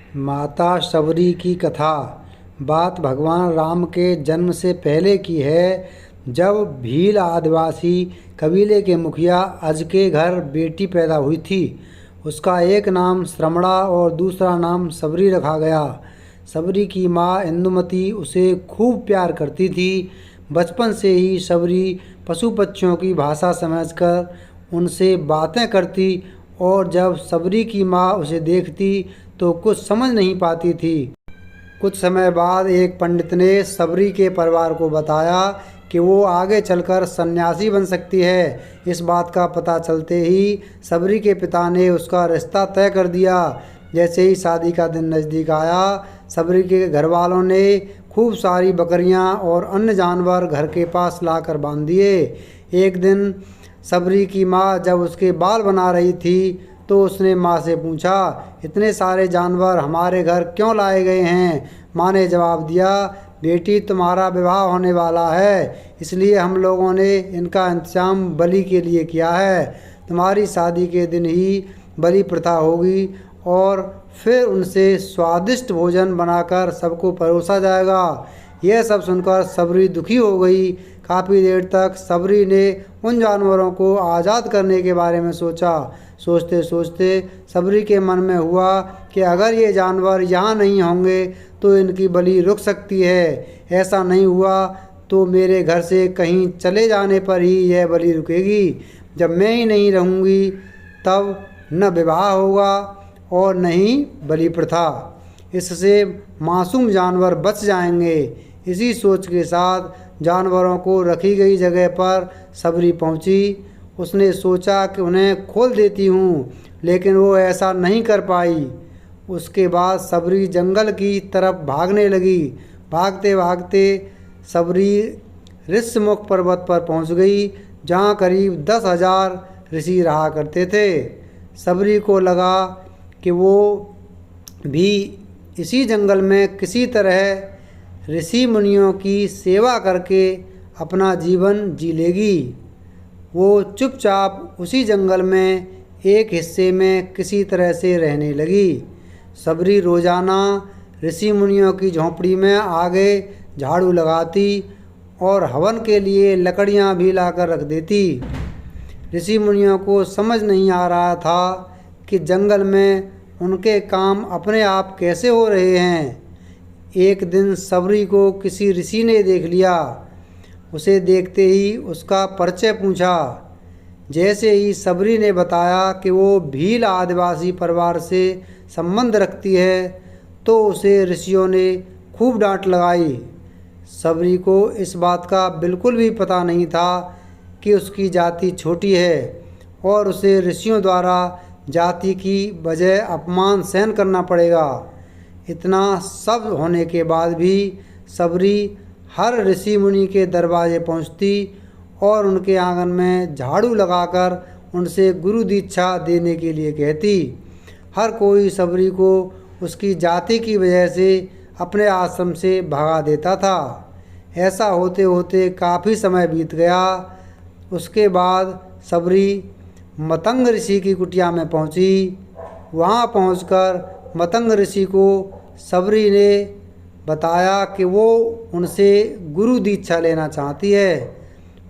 माता शबरी की कथा। बात भगवान राम के जन्म से पहले की है, जब भील आदिवासी कबीले के मुखिया अज के घर बेटी पैदा हुई थी। उसका एक नाम श्रमणा और दूसरा नाम शबरी रखा गया। शबरी की माँ इंदुमती उसे खूब प्यार करती थी। बचपन से ही शबरी पशु पक्षियों की भाषा समझकर उनसे बातें करती और जब शबरी की माँ उसे देखती तो कुछ समझ नहीं पाती थी। कुछ समय बाद एक पंडित ने शबरी के परिवार को बताया कि वो आगे चलकर सन्यासी बन सकती है। इस बात का पता चलते ही शबरी के पिता ने उसका रिश्ता तय कर दिया। जैसे ही शादी का दिन नज़दीक आया, शबरी के घर वालों ने खूब सारी बकरियां और अन्य जानवर घर के पास लाकर बांध दिए। एक दिन शबरी की माँ जब उसके बाल बना रही थी तो उसने माँ से पूछा, इतने सारे जानवर हमारे घर क्यों लाए गए हैं? माँ ने जवाब दिया, बेटी तुम्हारा विवाह होने वाला है, इसलिए हम लोगों ने इनका इंतजाम बलि के लिए किया है। तुम्हारी शादी के दिन ही बलि प्रथा होगी और फिर उनसे स्वादिष्ट भोजन बनाकर सबको परोसा जाएगा। यह सब सुनकर शबरी दुखी हो गई। काफ़ी देर तक शबरी ने उन जानवरों को आज़ाद करने के बारे में सोचा। सोचते सोचते शबरी के मन में हुआ कि अगर ये जानवर यहाँ नहीं होंगे तो इनकी बलि रुक सकती है। ऐसा नहीं हुआ तो मेरे घर से कहीं चले जाने पर ही यह बलि रुकेगी। जब मैं ही नहीं रहूँगी तब न विवाह होगा और न ही बलि प्रथा। इससे मासूम जानवर बच जाएंगे। इसी सोच के साथ जानवरों को रखी गई जगह पर शबरी पहुंची। उसने सोचा कि उन्हें खोल देती हूँ, लेकिन वो ऐसा नहीं कर पाई। उसके बाद शबरी जंगल की तरफ भागने लगी। भागते भागते शबरी ऋष्यमुख पर्वत पर पहुँच गई, जहाँ करीब 10,000 ऋषि रहा करते थे। शबरी को लगा कि वो भी इसी जंगल में किसी तरह ऋषि मुनियों की सेवा करके अपना जीवन जी लेगी। वो चुपचाप उसी जंगल में एक हिस्से में किसी तरह से रहने लगी। शबरी रोज़ाना ऋषि मुनियों की झोंपड़ी में आगे झाड़ू लगाती और हवन के लिए लकड़ियाँ भी लाकर रख देती। ऋषि मुनियों को समझ नहीं आ रहा था कि जंगल में उनके काम अपने आप कैसे हो रहे हैं। एक दिन शबरी को किसी ऋषि ने देख लिया। उसे देखते ही उसका परिचय पूछा। जैसे ही शबरी ने बताया कि वो भील आदिवासी परिवार से संबंध रखती है तो उसे ऋषियों ने खूब डांट लगाई। शबरी को इस बात का बिल्कुल भी पता नहीं था कि उसकी जाति छोटी है और उसे ऋषियों द्वारा जाति की बजाय अपमान सहन करना पड़ेगा। इतना सब होने के बाद भी शबरी हर ऋषि मुनि के दरवाजे पहुंचती और उनके आंगन में झाड़ू लगाकर उनसे गुरु दीक्षा देने के लिए कहती। हर कोई शबरी को उसकी जाति की वजह से अपने आश्रम से भगा देता था। ऐसा होते होते काफ़ी समय बीत गया। उसके बाद शबरी मतंग ऋषि की कुटिया में पहुंची। वहां पहुंचकर मतंग ऋषि को शबरी ने बताया कि वो उनसे गुरु दीक्षा लेना चाहती है।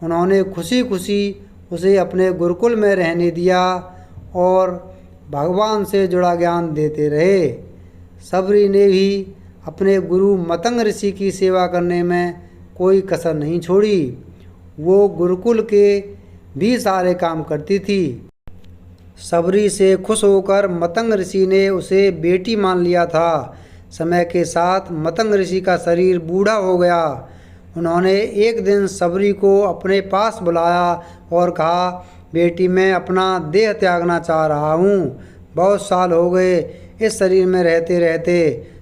उन्होंने खुशी खुशी उसे अपने गुरुकुल में रहने दिया और भगवान से जुड़ा ज्ञान देते रहे। शबरी ने भी अपने गुरु मतंग ऋषि की सेवा करने में कोई कसर नहीं छोड़ी। वो गुरुकुल के भी सारे काम करती थी। शबरी से खुश होकर मतंग ऋषि ने उसे बेटी मान लिया था। समय के साथ मतंग ऋषि का शरीर बूढ़ा हो गया। उन्होंने एक दिन शबरी को अपने पास बुलाया और कहा, बेटी मैं अपना देह त्यागना चाह रहा हूँ। बहुत साल हो गए इस शरीर में रहते रहते।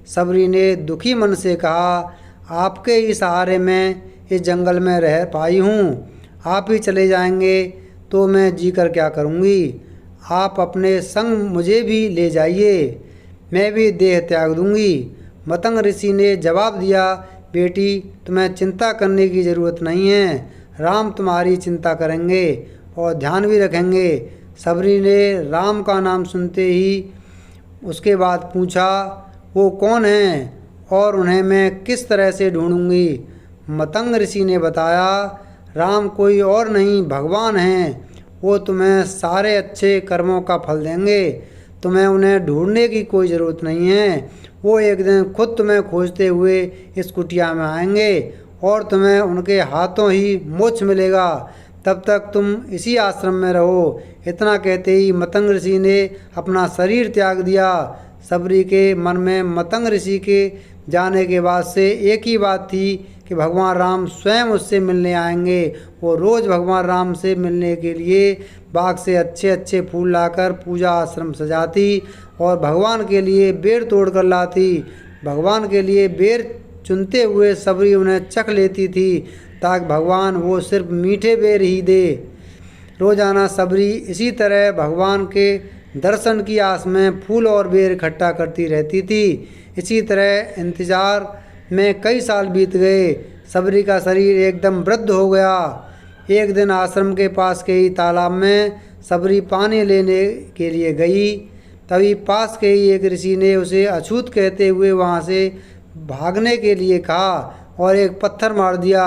शबरी ने दुखी मन से कहा, आपके ही सहारे मैं इस जंगल में रह पाई हूँ। आप ही चले जाएंगे तो मैं जी कर क्या करूँगी। आप अपने संग मुझे भी ले जाइए, मैं भी देह त्याग दूँगी। मतंग ऋषि ने जवाब दिया, बेटी तुम्हें चिंता करने की ज़रूरत नहीं है, राम तुम्हारी चिंता करेंगे और ध्यान भी रखेंगे। शबरी ने राम का नाम सुनते ही उसके बाद पूछा, वो कौन हैं और उन्हें मैं किस तरह से ढूंढूंगी। मतंग ऋषि ने बताया, राम कोई और नहीं भगवान हैं। वो तुम्हें सारे अच्छे कर्मों का फल देंगे। तुम्हें उन्हें ढूंढने की कोई ज़रूरत नहीं है। वो एक दिन खुद तुम्हें खोजते हुए इस कुटिया में आएंगे और तुम्हें उनके हाथों ही मोक्ष मिलेगा। तब तक तुम इसी आश्रम में रहो। इतना कहते ही मतंग ऋषि ने अपना शरीर त्याग दिया। सबरी के मन में मतंग ऋषि के जाने के बाद से एक ही बात थी कि भगवान राम स्वयं उससे मिलने आएंगे। वो रोज़ भगवान राम से मिलने के लिए बाग से अच्छे अच्छे फूल लाकर पूजा आश्रम सजाती और भगवान के लिए बेर तोड़ कर लाती। भगवान के लिए बेर चुनते हुए सबरी उन्हें चख लेती थी ताकि भगवान वो सिर्फ मीठे बेर ही दे। रोज़ाना सबरी इसी तरह भगवान के दर्शन की आस में फूल और बेर इकट्ठा करती रहती थी। इसी तरह इंतज़ार में कई साल बीत गए। सबरी का शरीर एकदम वृद्ध हो गया। एक दिन आश्रम के पास के ही तालाब में सबरी पानी लेने के लिए गई। तभी पास के ही एक ऋषि ने उसे अछूत कहते हुए वहाँ से भागने के लिए कहा और एक पत्थर मार दिया।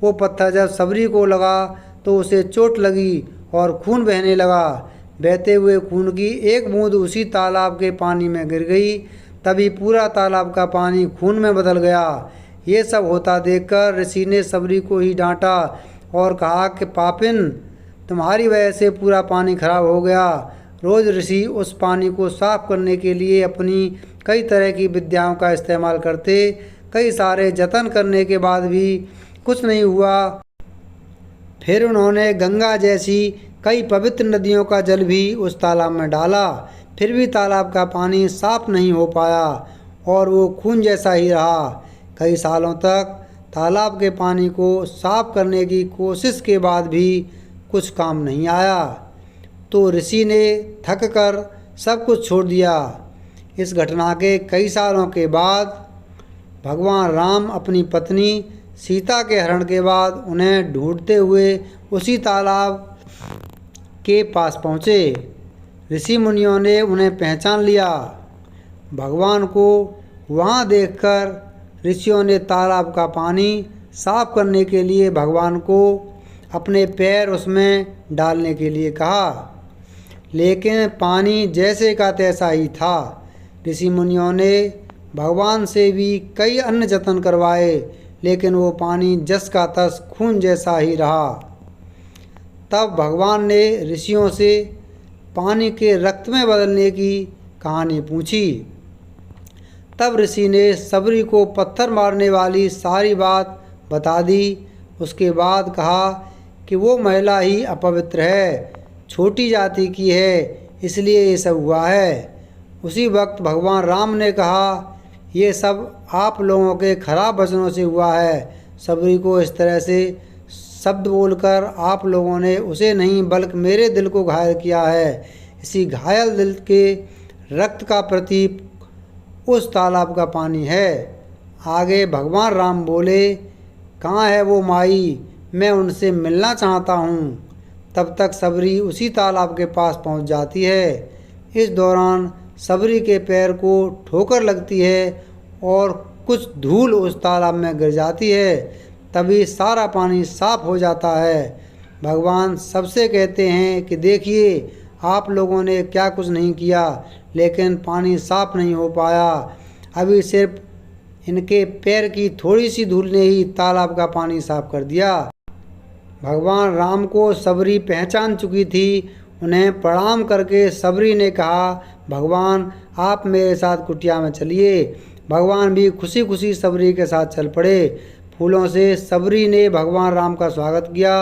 वो पत्थर जब सबरी को लगा तो उसे चोट लगी और खून बहने लगा। बहते हुए खून की एक बूंद उसी तालाब के पानी में गिर गई। तभी पूरा तालाब का पानी खून में बदल गया। ये सब होता देखकर ऋषि ने सबरी को ही डांटा और कहा कि पापिन, तुम्हारी वजह से पूरा पानी खराब हो गया। रोज़ ऋषि उस पानी को साफ करने के लिए अपनी कई तरह की विद्याओं का इस्तेमाल करते। कई सारे जतन करने के बाद भी कुछ नहीं हुआ। फिर उन्होंने गंगा जैसी कई पवित्र नदियों का जल भी उस तालाब में डाला, फिर भी तालाब का पानी साफ नहीं हो पाया और वो खून जैसा ही रहा। कई सालों तक तालाब के पानी को साफ करने की कोशिश के बाद भी कुछ काम नहीं आया। तो ऋषि ने थक कर सब कुछ छोड़ दिया। इस घटना के कई सालों के बाद भगवान राम अपनी पत्नी सीता के हरण के बाद उन्हें ढूंढते हुए उसी तालाब के पास पहुँचे। ऋषि मुनियों ने उन्हें पहचान लिया। भगवान को वहाँ देखकर ऋषियों ने तालाब का पानी साफ करने के लिए भगवान को अपने पैर उसमें डालने के लिए कहा, लेकिन पानी जैसे का तैसा ही था। ऋषि मुनियों ने भगवान से भी कई अन्य जतन करवाए, लेकिन वो पानी जस का तस खून जैसा ही रहा। तब भगवान ने ऋषियों से पानी के रक्त में बदलने की कहानी पूछी। तब ऋषि ने सबरी को पत्थर मारने वाली सारी बात बता दी। उसके बाद कहा कि वो महिला ही अपवित्र है, छोटी जाति की है, इसलिए ये सब हुआ है। उसी वक्त भगवान राम ने कहा, ये सब आप लोगों के खराब वचनों से हुआ है। सबरी को इस तरह से शब्द बोलकर आप लोगों ने उसे नहीं बल्कि मेरे दिल को घायल किया है। इसी घायल दिल के रक्त का प्रतीक उस तालाब का पानी है। आगे भगवान राम बोले, कहाँ है वो माई, मैं उनसे मिलना चाहता हूँ। तब तक सबरी उसी तालाब के पास पहुँच जाती है। इस दौरान सबरी के पैर को ठोकर लगती है और कुछ धूल उस तालाब में गिर जाती है। तभी सारा पानी साफ हो जाता है। भगवान सबसे कहते हैं कि देखिए, आप लोगों ने क्या कुछ नहीं किया, लेकिन पानी साफ नहीं हो पाया। अभी सिर्फ इनके पैर की थोड़ी सी धूल ने ही तालाब का पानी साफ कर दिया। भगवान राम को सबरी पहचान चुकी थी। उन्हें प्रणाम करके सबरी ने कहा, भगवान आप मेरे साथ कुटिया में चलिए। भगवान भी खुशी खुशी सबरी के साथ चल पड़े। फूलों से सबरी ने भगवान राम का स्वागत किया।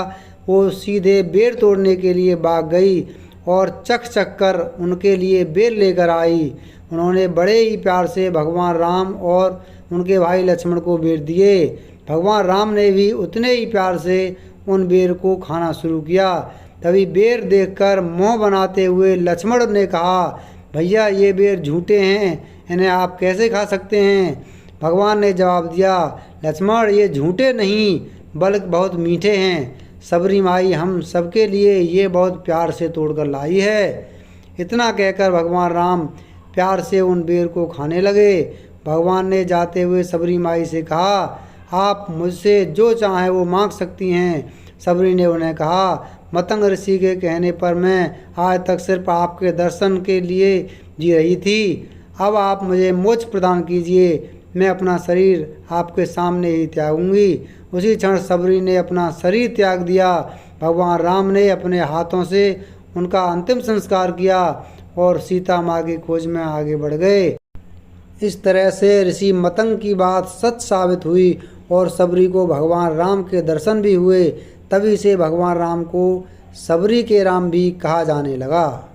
वो सीधे बेर तोड़ने के लिए बाग गई और चख चख कर उनके लिए बेर लेकर आई। उन्होंने बड़े ही प्यार से भगवान राम और उनके भाई लक्ष्मण को बेर दिए। भगवान राम ने भी उतने ही प्यार से उन बेर को खाना शुरू किया। तभी बेर देखकर मुँह बनाते हुए लक्ष्मण ने कहा, भैया ये बेर झूठे हैं, इन्हें आप कैसे खा सकते हैं। भगवान ने जवाब दिया, लक्ष्मण ये झूठे नहीं बल्कि बहुत मीठे हैं। सबरी माई हम सबके लिए ये बहुत प्यार से तोड़कर लाई है। इतना कहकर भगवान राम प्यार से उन बेर को खाने लगे। भगवान ने जाते हुए सबरी माई से कहा, आप मुझसे जो चाहें वो मांग सकती हैं। सबरी ने उन्हें कहा, मतंग ऋषि के कहने पर मैं आज तक सिर्फ आपके दर्शन के लिए जी रही थी। अब आप मुझे मोक्ष प्रदान कीजिए, मैं अपना शरीर आपके सामने ही त्यागूंगी। उसी क्षण सबरी ने अपना शरीर त्याग दिया। भगवान राम ने अपने हाथों से उनका अंतिम संस्कार किया और सीता माँ की खोज में आगे बढ़ गए। इस तरह से ऋषि मतंग की बात सच साबित हुई और सबरी को भगवान राम के दर्शन भी हुए। तभी से भगवान राम को सबरी के राम भी कहा जाने लगा।